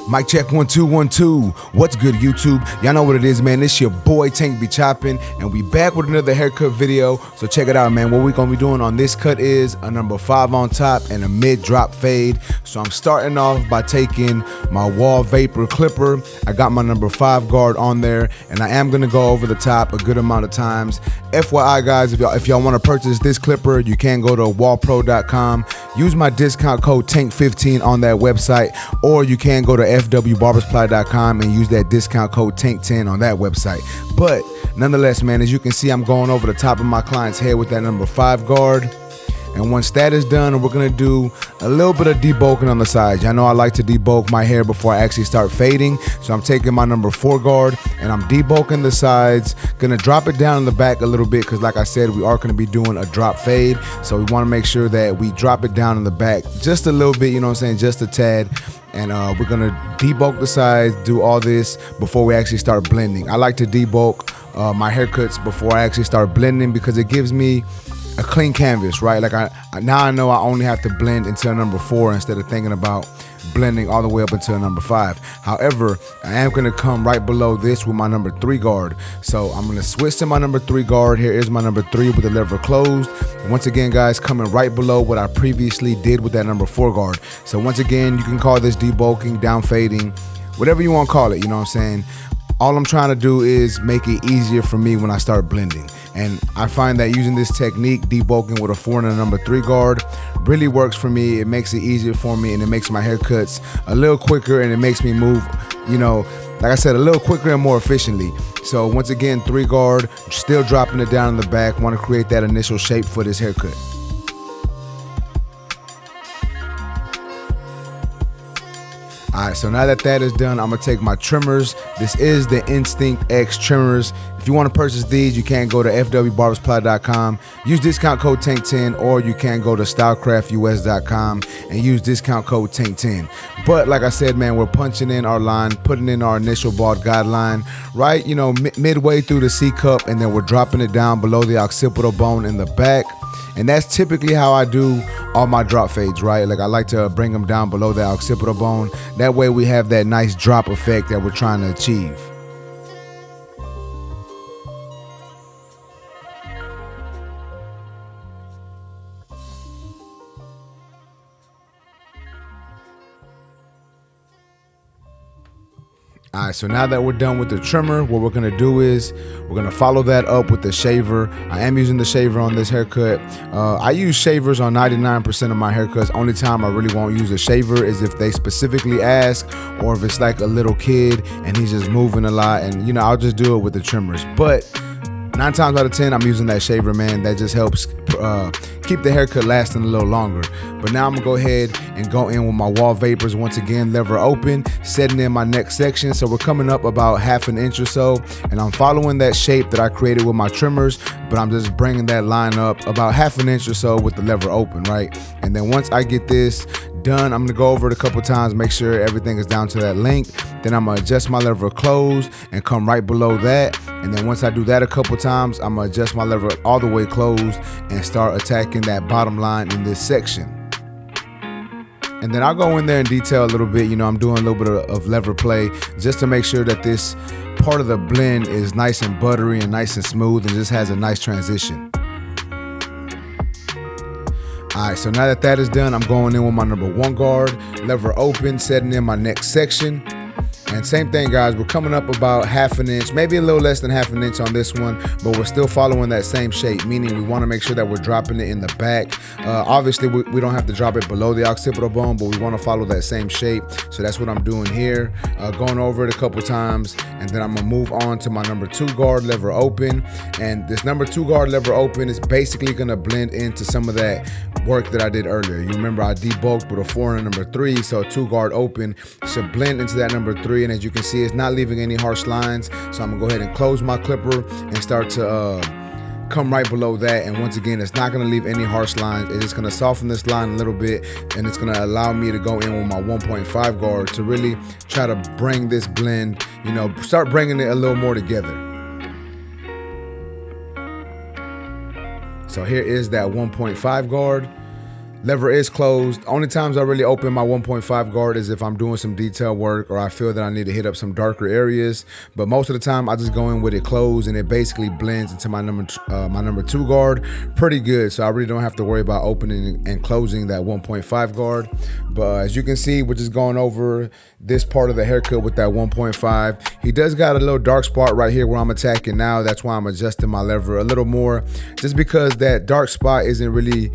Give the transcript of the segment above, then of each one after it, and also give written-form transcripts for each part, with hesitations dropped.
Mic check 1 2 1 2. What's good, YouTube? Y'all know what it is, man. It's your boy Tank be chopping, and we back with another haircut video. So check it out, man. What we gonna be doing on this cut is a number 5 on top and a mid drop fade. So I'm starting off by taking my wall Boppr clipper. I got my number 5 guard on there, and I am gonna go over the top a good amount of times. FYI, guys, if y'all want to purchase this clipper, you can go to wallpro.com. Use my discount code TANK15 on that website, or you can go to fwbarbersupply.com and use that discount code TANK10 on that website. But nonetheless, man, as you can see, I'm going over the top of my client's head with that number 5 guard. And once that is done, we're gonna do a little bit of debulking on the sides. I know I like to debulk my hair before I actually start fading. So I'm taking my number 4 guard and I'm debulking the sides. Gonna drop it down in the back a little bit because like I said, we are gonna be doing a drop fade. So we wanna make sure that we drop it down in the back just a little bit, you know what I'm saying, just a tad. And we're gonna debulk the sides, do all this before we actually start blending. I like to debulk my haircuts before I actually start blending because it gives me a clean canvas, right? Like now I know I only have to blend until number 4 instead of thinking about blending all the way up until number 5. However, I am gonna come right below this with my number 3 guard. So I'm gonna switch to my number 3 guard. Here is my number 3 with the lever closed. Once again, guys, coming right below what I previously did with that number 4 guard. So once again, you can call this debulking, down fading, whatever you want to call it, you know what I'm saying? All I'm trying to do is make it easier for me when I start blending. And I find that using this technique, debulking with a 4 and a number 3 guard, really works for me. It makes it easier for me and it makes my haircuts a little quicker and it makes me move, you know, like I said, a little quicker and more efficiently. So once again, 3 guard, still dropping it down in the back. Want to create that initial shape for this haircut. Alright, so now that that is done, I'm gonna take my trimmers. This is the Instinct X trimmers. If you want to purchase these, you can go to fwbarbersupply.com, use discount code TANK10, or you can go to stylecraftus.com and use discount code TANK10. But like I said, man, we're punching in our line, putting in our initial bald guideline, right, you know, midway through the C cup, and then we're dropping it down below the occipital bone in the back. And that's typically how I do all my drop fades, right? Like I like to bring them down below the occipital bone. That way we have that nice drop effect that we're trying to achieve. All right, so now that we're done with the trimmer, what we're gonna do is we're gonna follow that up with the shaver. I am using the shaver on this haircut. I use shavers on 99% of my haircuts. Only time I really won't use a shaver is if they specifically ask, or if it's like a little kid and he's just moving a lot, and you know, I'll just do it with the trimmers. But 9 times out of 10, I'm using that shaver, man. That just helps keep the haircut lasting a little longer. But now I'm gonna go ahead and go in with my wall Bopprs once again, lever open, setting in my next section. So we're coming up about 1/2 inch or so, and I'm following that shape that I created with my trimmers, but I'm just bringing that line up about 1/2 inch or so with the lever open, right? And then once I get this done, I'm gonna go over it a couple times, make sure everything is down to that length. Then I'm gonna adjust my lever closed and come right below that. And then once I do that a couple times, I'm gonna adjust my lever all the way closed and start attacking that bottom line in this section. And then I'll go in there and detail a little bit. You know, I'm doing a little bit of lever play just to make sure that this part of the blend is nice and buttery and nice and smooth and just has a nice transition. All right, so now that that is done, I'm going in with my number 1 guard, lever open, setting in my next section. And same thing, guys, we're coming up about 1/2 inch, maybe a little less than 1/2 inch on this one, but we're still following that same shape, meaning we want to make sure that we're dropping it in the back. Obviously, we don't have to drop it below the occipital bone, but we want to follow that same shape. So that's what I'm doing here, going over it a couple times, and then I'm gonna move on to my number 2 guard, lever open. And this number 2 guard, lever open is basically gonna blend into some of that work that I did earlier. You remember I debulked with a 4 and a number 3, so a 2 guard open should blend into that number 3. And as you can see, it's not leaving any harsh lines. So I'm gonna go ahead and close my clipper and start to come right below that. And once again, it's not gonna leave any harsh lines. It's just gonna soften this line a little bit, and it's gonna allow me to go in with my 1.5 guard to really try to bring this blend, you know, start bringing it a little more together. So here is that 1.5 guard. Lever is closed. Only times I really open my 1.5 guard is if I'm doing some detail work or I feel that I need to hit up some darker areas. But most of the time I just go in with it closed, and it basically blends into my number 2 guard pretty good. So I really don't have to worry about opening and closing that 1.5 guard. But as you can see, we're just going over this part of the haircut with that 1.5. He does got a little dark spot right here where I'm attacking now. That's why I'm adjusting my lever a little more, just because that dark spot isn't really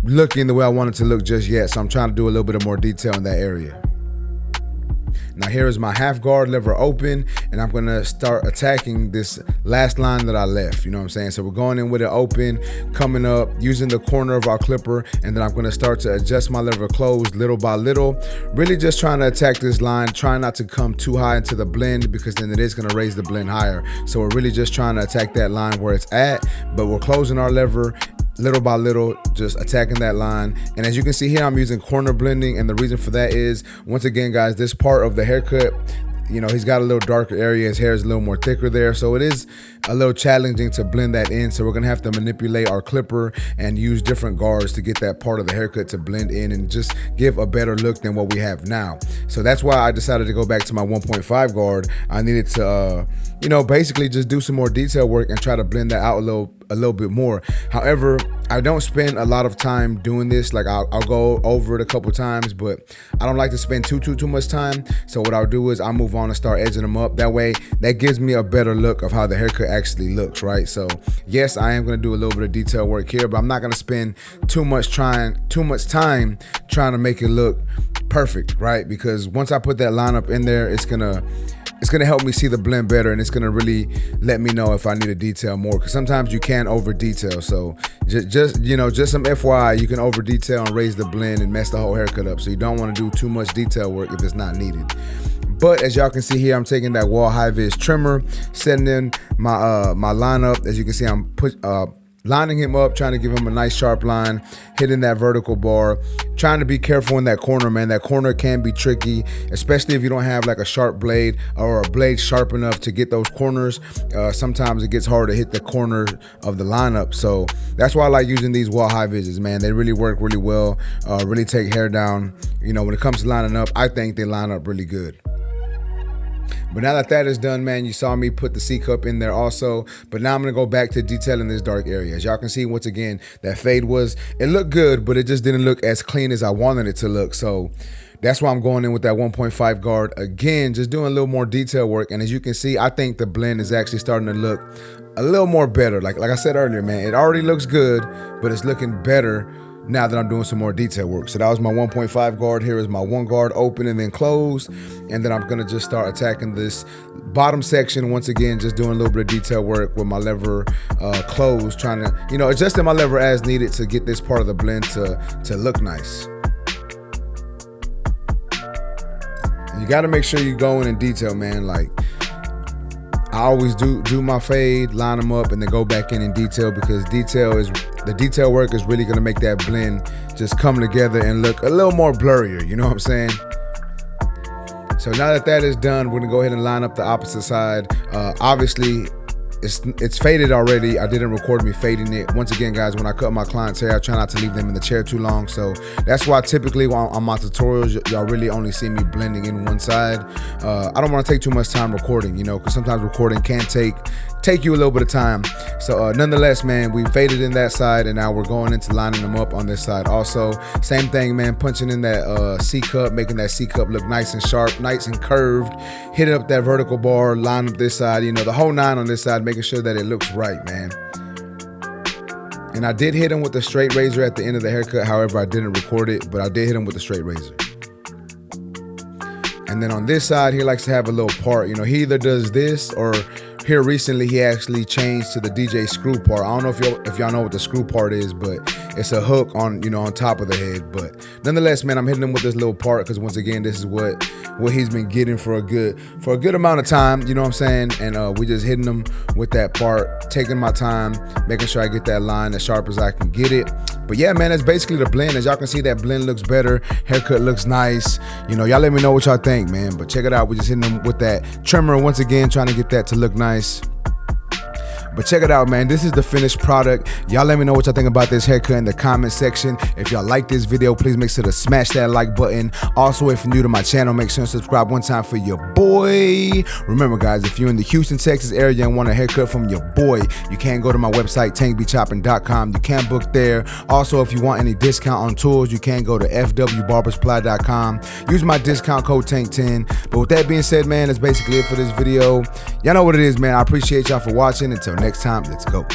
looking the way I want it to look just yet. So I'm trying to do a little bit of more detail in that area. Now here is my half guard, lever open, and I'm gonna start attacking this last line that I left, you know what I'm saying? So we're going in with it open, coming up, using the corner of our clipper, and then I'm gonna start to adjust my lever closed little by little, really just trying to attack this line, trying not to come too high into the blend, because then it is gonna raise the blend higher. So we're really just trying to attack that line where it's at, but we're closing our lever little by little, just attacking that line. And as you can see here, I'm using corner blending, and the reason for that is, once again guys, this part of the haircut, you know, he's got a little darker area, his hair is a little more thicker there, so it is a little challenging to blend that in. So we're gonna have to manipulate our clipper and use different guards to get that part of the haircut to blend in and just give a better look than what we have now. So that's why I decided to go back to my 1.5 guard. I needed to you know, basically just do some more detail work and try to blend that out a little bit more. However, I don't spend a lot of time doing this. Like I'll go over it a couple times, but I don't like to spend too much time. So what I'll do is I'll move on and start edging them up. That way, that gives me a better look of how the haircut actually looks, right? So yes, I am gonna do a little bit of detail work here, but I'm not gonna spend too much time trying to make it look perfect, right? Because once I put that lineup in there, it's gonna help me see the blend better, and it's gonna really let me know if I need to detail more, because sometimes you can over detail. So just some FYI, you can over detail and raise the blend and mess the whole haircut up. So you don't want to do too much detail work if it's not needed. But as y'all can see here, I'm taking that wall high vis trimmer, setting in my my lineup. As you can see, I'm lining him up, trying to give him a nice sharp line, hitting that vertical bar, trying to be careful in that corner, man. That corner can be tricky, especially if you don't have like a sharp blade or a blade sharp enough to get those corners. Sometimes it gets hard to hit the corner of the lineup. So that's why I like using these wall high vises, man. They really work really well, really take hair down. You know, when it comes to lining up, I think they line up really good. But now that that is done, man, you saw me put the C cup in there also. But now I'm gonna go back to detailing this dark area. As y'all can see, once again, that fade it looked good, but it just didn't look as clean as I wanted it to look. So that's why I'm going in with that 1.5 guard again, just doing a little more detail work. And as you can see, I think the blend is actually starting to look a little more better. Like I said earlier, man, it already looks good, but it's looking better now that I'm doing some more detail work. So that was my 1.5 guard. Here is my 1 guard open and then closed. And then I'm gonna just start attacking this bottom section once again, just doing a little bit of detail work with my lever closed, trying to, you know, adjusting my lever as needed to get this part of the blend to look nice. And you gotta make sure you go in detail, man. Like I always do my fade, line them up, and then go back in detail, because the detail work is really gonna make that blend just come together and look a little more blurrier, you know what I'm saying? So now that that is done, we're gonna go ahead and line up the opposite side. Obviously, it's faded already. I didn't record me fading it. Once again, guys, when I cut my client's hair, I try not to leave them in the chair too long. So that's why typically on my tutorials, y'all really only see me blending in one side. I don't want to take too much time recording, you know, because sometimes recording can take you a little bit of time. So nonetheless, man, we faded in that side, and now we're going into lining them up on this side also. Same thing, man, punching in that C cup, making that C cup look nice and sharp, nice and curved, hitting up that vertical bar, line up this side, you know, the whole 9 on this side, making sure that it looks right, man. And I did hit him with the straight razor at the end of the haircut. However, I didn't record it, but I did hit him with the straight razor. And then on this side, he likes to have a little part. You know, he either does this, or here recently he actually changed to the DJ screw part. I don't know if y'all know what the screw part is, but it's a hook on, you know, on top of the head. But nonetheless, man, I'm hitting him with this little part because once again, this is what he's been getting for a good amount of time, you know what I'm saying? And we just hitting him with that part, taking my time, making sure I get that line as sharp as I can get it. But yeah, man, that's basically the blend. As y'all can see, that blend looks better. Haircut looks nice. You know, y'all let me know what y'all think, man. But check it out. We're just hitting them with that trimmer once again, trying to get that to look nice. But check it out, man. This is the finished product. Y'all let me know what y'all think about this haircut in the comment section. If y'all like this video, please make sure to smash that like button. Also, if you're new to my channel, make sure to subscribe one time for your boy. Remember, guys, if you're in the Houston, Texas area and want a haircut from your boy, you can go to my website, tankbechopping.com. You can book there. Also, if you want any discount on tools, you can go to fwbarbersupply.com. Use my discount code TANK10. But with that being said, man, that's basically it for this video. Y'all know what it is, man. I appreciate y'all for watching. Until next time, let's go.